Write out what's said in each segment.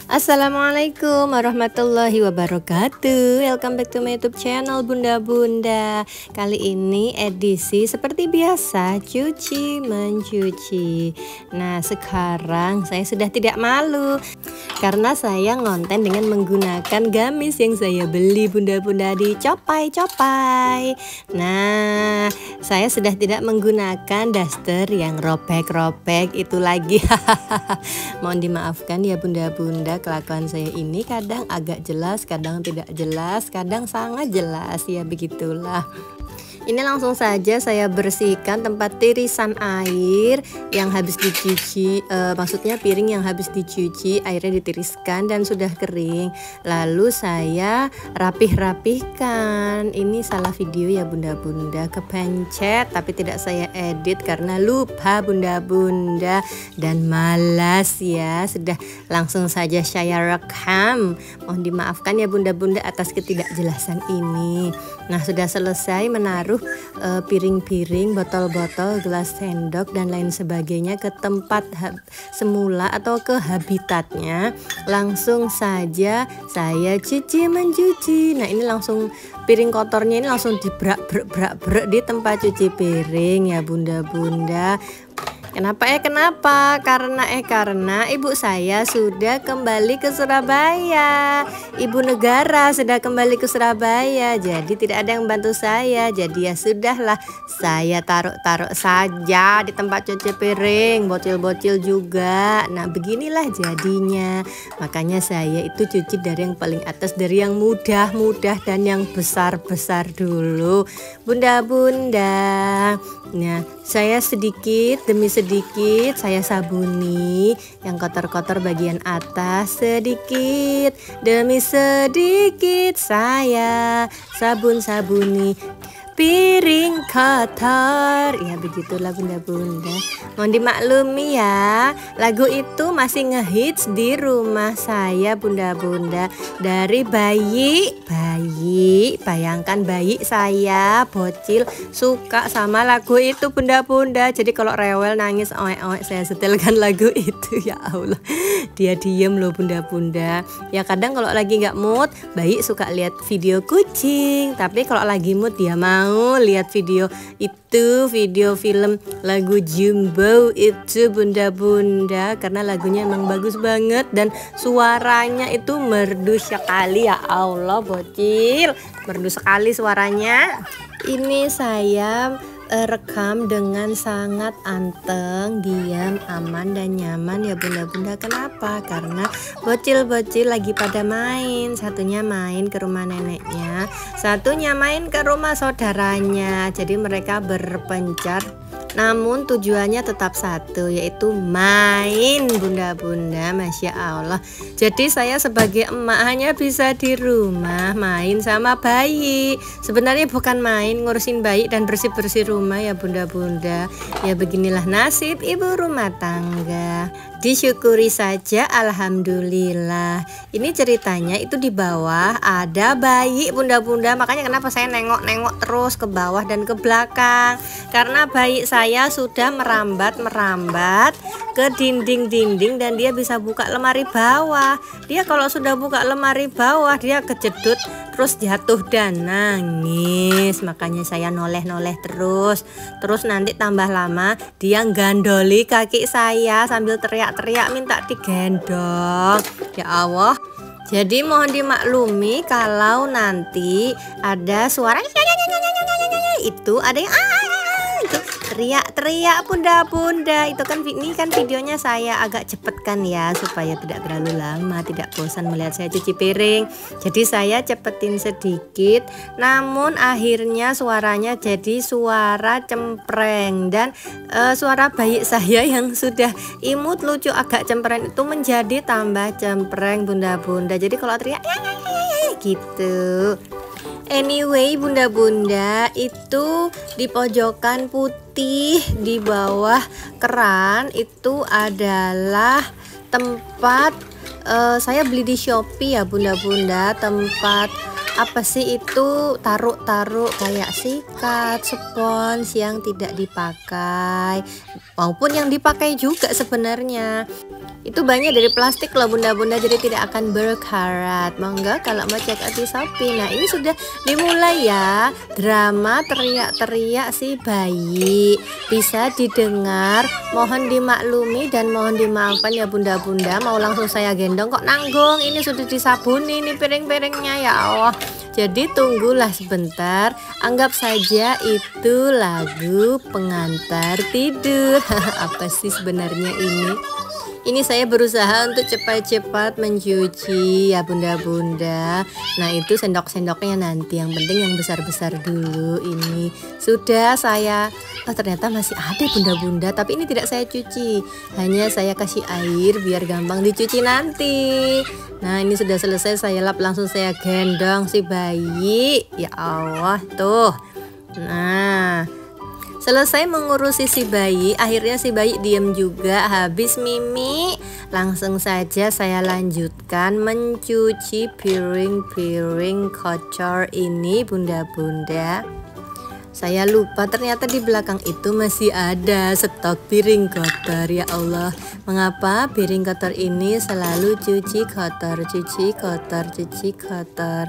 Assalamualaikum warahmatullahi wabarakatuh. Welcome back to my YouTube channel Bunda-Bunda. Kali ini edisi seperti biasa, cuci mencuci. Nah, sekarang saya sudah tidak malu karena saya ngonten dengan menggunakan gamis yang saya beli Bunda-Bunda di Copai. Nah, saya sudah tidak menggunakan daster yang robek-robek itu lagi. Mohon dimaafkan ya Bunda-Bunda, kelakuan saya ini kadang agak jelas, kadang tidak jelas, kadang sangat jelas, ya begitulah. Ini langsung saja saya bersihkan tempat tirisan air yang habis dicuci, maksudnya piring yang habis dicuci, airnya ditiriskan dan sudah kering. Lalu saya rapih-rapihkan. Ini salah video ya Bunda-Bunda, kepencet tapi tidak saya edit karena lupa Bunda-Bunda dan malas ya. Sudah langsung saja saya rekam. Mohon dimaafkan ya Bunda-Bunda atas ketidakjelasan ini. Nah, sudah selesai menaruh piring-piring, botol-botol, gelas sendok dan lain sebagainya ke tempat semula atau ke habitatnya. Langsung saja saya cuci mencuci. Nah, ini langsung piring kotornya ini langsung dibrak-brak di tempat cuci piring ya Bunda-Bunda. Kenapa? Karena ibu saya sudah kembali ke Surabaya. Ibu negara sudah kembali ke Surabaya. Jadi tidak ada yang bantu saya. Jadi ya sudahlah, saya taruh saja di tempat cuci piring, bocil-bocil juga. Nah, beginilah jadinya. Makanya saya itu cuci dari yang paling atas, dari yang mudah-mudah dan yang besar-besar dulu. Bunda-bunda. Nah, saya sedikit demi sedikit saya sabuni yang kotor-kotor bagian atas, sedikit demi sedikit saya sabuni piring kotor. Ya begitulah Bunda-Bunda. Mohon dimaklumi ya, lagu itu masih ngehits di rumah saya Bunda-Bunda. Dari bayi, bayangkan bayi saya bocil suka sama lagu itu Bunda-Bunda. Jadi kalau rewel nangis oek-oek saya setelkan lagu itu. Ya Allah, dia diem loh Bunda-Bunda. Ya kadang kalau lagi nggak mood, bayi suka lihat video kucing. Tapi kalau lagi mood dia mau lihat video itu, video film lagu Jumbo itu Bunda-Bunda, karena lagunya emang bagus banget dan suaranya itu merdu sekali. Ya Allah, bocil merdu sekali suaranya. Ini saya rekam dengan sangat anteng, diam, aman dan nyaman ya Bunda-Bunda. Kenapa? Karena bocil-bocil lagi pada main. Satunya main ke rumah neneknya, satunya main ke rumah saudaranya. Jadi mereka berpencar, namun tujuannya tetap satu, yaitu main Bunda-Bunda. Masya Allah. Jadi saya sebagai emak hanya bisa di rumah main sama bayi. Sebenarnya bukan main, ngurusin bayi dan bersih-bersih rumah ya Bunda-Bunda. Ya beginilah nasib ibu rumah tangga. Disyukuri saja, alhamdulillah. Ini ceritanya itu di bawah ada bayi Bunda-Bunda. Makanya kenapa saya nengok-nengok terus ke bawah dan ke belakang, karena bayi saya sudah merambat ke dinding-dinding dan dia bisa buka lemari bawah. Dia kalau sudah buka lemari bawah dia kejedut terus jatuh dan nangis. Makanya saya noleh-noleh terus nanti tambah lama dia gandoli kaki saya sambil teriak-teriak minta digendong. Ya Allah. Jadi mohon dimaklumi kalau nanti ada suara itu ada yang itu teriak-teriak Bunda-Bunda. Itu kan ini kan videonya saya agak cepetkan ya supaya tidak terlalu lama, tidak bosan melihat saya cuci piring. Jadi saya cepetin sedikit, namun akhirnya suaranya jadi suara cempreng dan suara bayi saya yang sudah imut lucu agak cempreng itu menjadi tambah cempreng Bunda-Bunda. Jadi kalau teriak gitu. Anyway Bunda-Bunda, itu di pojokan putih di bawah keran itu adalah tempat saya beli di Shopee ya Bunda-Bunda. Tempat apa sih itu, taruh kayak sikat, spons yang tidak dipakai maupun yang dipakai juga sebenarnya. Itu banyak dari plastik loh bunda-bunda, jadi tidak akan berkarat. Monggo kalau mau check out di Shopee. Nah ini sudah dimulai ya drama teriak-teriak si bayi. Bisa didengar, mohon dimaklumi dan mohon dimaafkan ya bunda-bunda. Mau langsung saya gendong kok nanggung. Ini sudah disabuni nih piring-piringnya ya Allah. Jadi tunggulah sebentar, anggap saja itu lagu pengantar tidur. Apa sih sebenarnya ini? Ini saya berusaha untuk cepat-cepat mencuci ya bunda-bunda. Nah itu sendok-sendoknya nanti, yang penting yang besar-besar dulu. Ini sudah saya, oh ternyata masih ada bunda-bunda, tapi ini tidak saya cuci, hanya saya kasih air biar gampang dicuci nanti. Nah ini sudah selesai, saya lap, langsung saya gendong si bayi. Ya Allah tuh. Nah selesai mengurusi si bayi, akhirnya si bayi diem juga. Habis mimi, langsung saja saya lanjutkan mencuci piring-piring kotor ini bunda-bunda. Saya lupa ternyata di belakang itu masih ada stok piring kotor. Ya Allah, mengapa piring kotor ini selalu cuci kotor, cuci kotor, cuci kotor.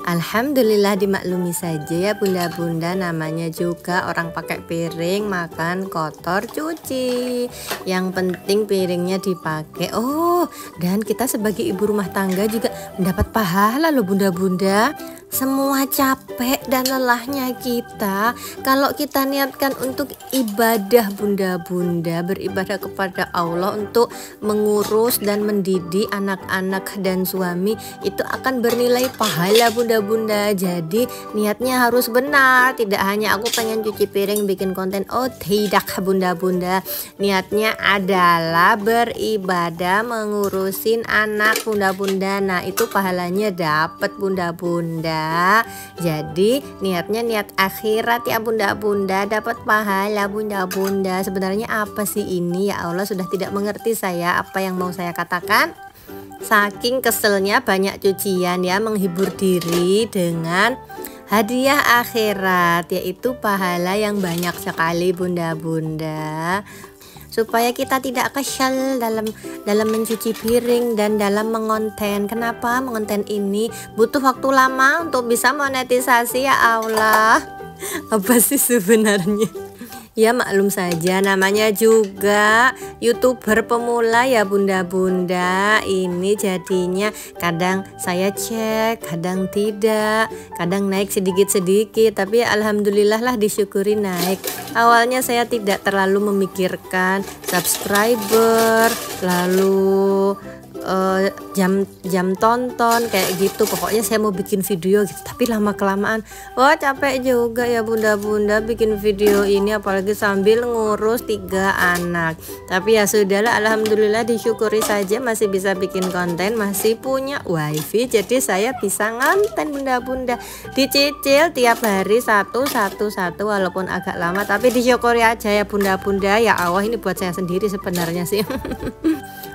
Alhamdulillah dimaklumi saja ya bunda-bunda, namanya juga orang pakai piring makan kotor cuci. Yang penting piringnya dipakai. Oh, dan kita sebagai ibu rumah tangga juga mendapat pahala loh bunda-bunda. Semua capek dan lelahnya kita, kalau kita niatkan untuk ibadah bunda-bunda, beribadah kepada Allah untuk mengurus dan mendidik anak-anak dan suami, itu akan bernilai pahala bunda-bunda. Jadi niatnya harus benar, tidak hanya aku pengen cuci piring bikin konten. Oh tidak bunda-bunda, niatnya adalah beribadah mengurusin anak bunda-bunda. Nah itu pahalanya dapat bunda-bunda. Jadi niatnya niat akhirat ya bunda-bunda, dapat pahala bunda-bunda. Sebenarnya apa sih ini ya Allah, sudah tidak mengerti saya apa yang mau saya katakan. Saking keselnya banyak cucian ya, menghibur diri dengan hadiah akhirat, yaitu pahala yang banyak sekali bunda-bunda. Supaya kita tidak kesal dalam mencuci piring dan dalam mengonten. Kenapa mengonten ini butuh waktu lama untuk bisa monetisasi ya Allah. Apa sih sebenarnya? Ya maklum saja, namanya juga YouTuber pemula ya bunda-bunda. Ini jadinya kadang saya cek, kadang tidak, kadang naik sedikit-sedikit. Tapi alhamdulillah lah, disyukuri naik. Awalnya saya tidak terlalu memikirkan subscriber, lalu jam tonton kayak gitu. Pokoknya saya mau bikin video gitu, tapi lama kelamaan wah capek juga ya bunda-bunda bikin video ini, apalagi sambil ngurus 3 anak. Tapi ya sudahlah, alhamdulillah disyukuri saja masih bisa bikin konten, masih punya wifi, jadi saya bisa ngonten bunda-bunda, dicicil tiap hari satu walaupun agak lama, tapi disyukuri aja ya bunda-bunda. Ya Allah, ini buat saya sendiri sebenarnya sih.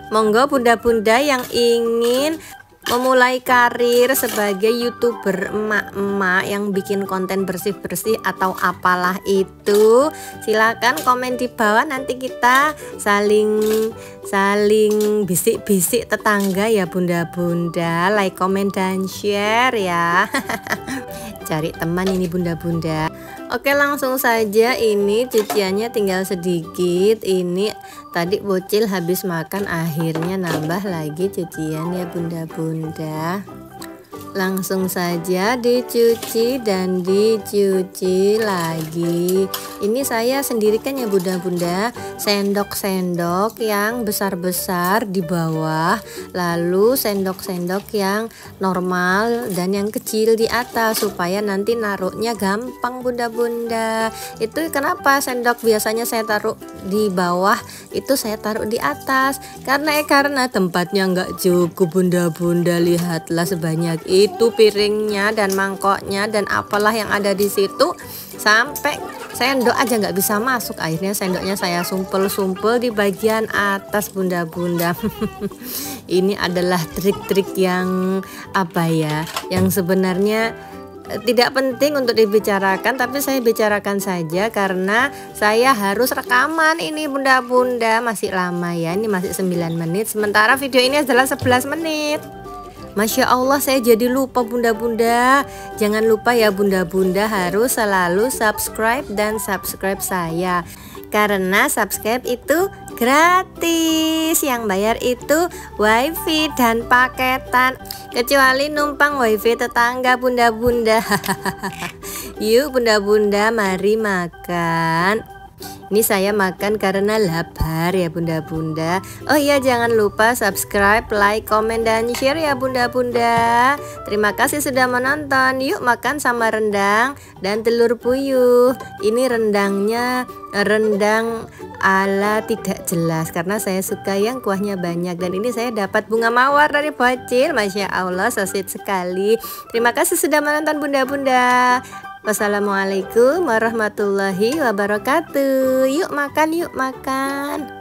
Monggo bunda-bunda yang ingin memulai karir sebagai YouTuber emak-emak yang bikin konten bersih-bersih atau apalah itu, silakan komen di bawah, nanti kita saling bisik-bisik tetangga ya bunda-bunda. Like, komen dan share ya. Cari teman ini bunda-bunda. Oke, langsung saja, ini cuciannya tinggal sedikit. Ini tadi bocil habis makan, akhirnya nambah lagi cucian ya bunda-bunda. Langsung saja dicuci dan dicuci lagi. Ini saya sendirikan ya bunda-bunda, sendok-sendok yang besar-besar di bawah, lalu sendok-sendok yang normal dan yang kecil di atas, supaya nanti naruhnya gampang bunda-bunda. Itu kenapa sendok biasanya saya taruh di bawah, itu saya taruh di atas, karena tempatnya nggak cukup bunda-bunda. Lihatlah sebanyak itu piringnya dan mangkoknya dan apalah yang ada di situ, sampai sendok aja nggak bisa masuk. Akhirnya sendoknya saya sumpel-sumpel di bagian atas bunda-bunda. Ini adalah trik-trik yang apa ya, yang sebenarnya tidak penting untuk dibicarakan, tapi saya bicarakan saja karena saya harus rekaman ini bunda-bunda. Masih lama ya, ini masih 9 menit, sementara video ini adalah 11 menit. Masya Allah, saya jadi lupa bunda-bunda. Jangan lupa ya bunda-bunda, harus selalu subscribe dan subscribe saya, karena subscribe itu gratis. Yang bayar itu wifi dan paketan, kecuali numpang wifi tetangga bunda-bunda. Yuk bunda-bunda, mari makan. Ini saya makan karena lapar ya bunda-bunda. Oh iya, jangan lupa subscribe, like, komen, dan share ya bunda-bunda. Terima kasih sudah menonton. Yuk makan sama rendang dan telur puyuh. Ini rendangnya rendang ala tidak jelas karena saya suka yang kuahnya banyak. Dan ini saya dapat bunga mawar dari bocil. Masya Allah, so sweet sekali. Terima kasih sudah menonton bunda-bunda. Wassalamualaikum warahmatullahi wabarakatuh. Yuk makan, yuk makan.